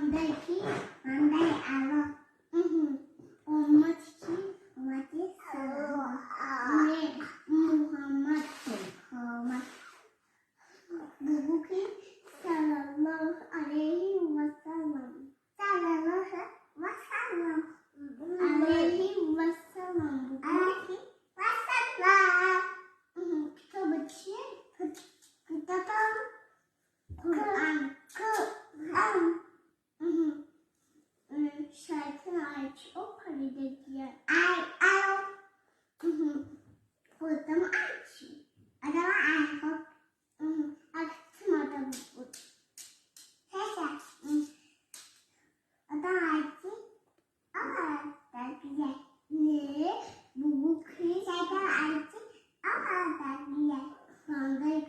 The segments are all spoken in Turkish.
Bandai Allah. Ummat ki ummati sallallahu ne Muhammed Muhammed. Bubuki sallallahu aleyhi ve sellem. Sallallahu ve sellem. Aleyhi ve sellem. Bubuki ve sellem. Kitabı Kur'an. Şeytan ayet o parideki Kur'an ayet. Adama ayet. Aktım adamı bu. Sese. Adam ayeti. Ama da güzel. Ne? Bu kız şeytan ayeti. Ama da güzel. Bandai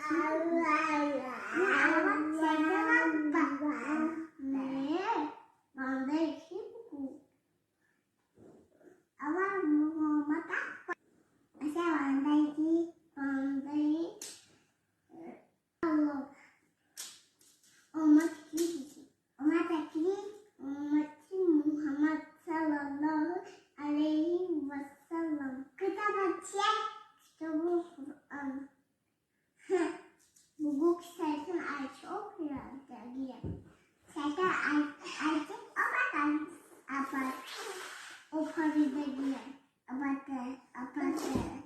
Buku şeytan ayet okuyor diye. Şeytan ayet okumadan apa? O paride diye. Apa?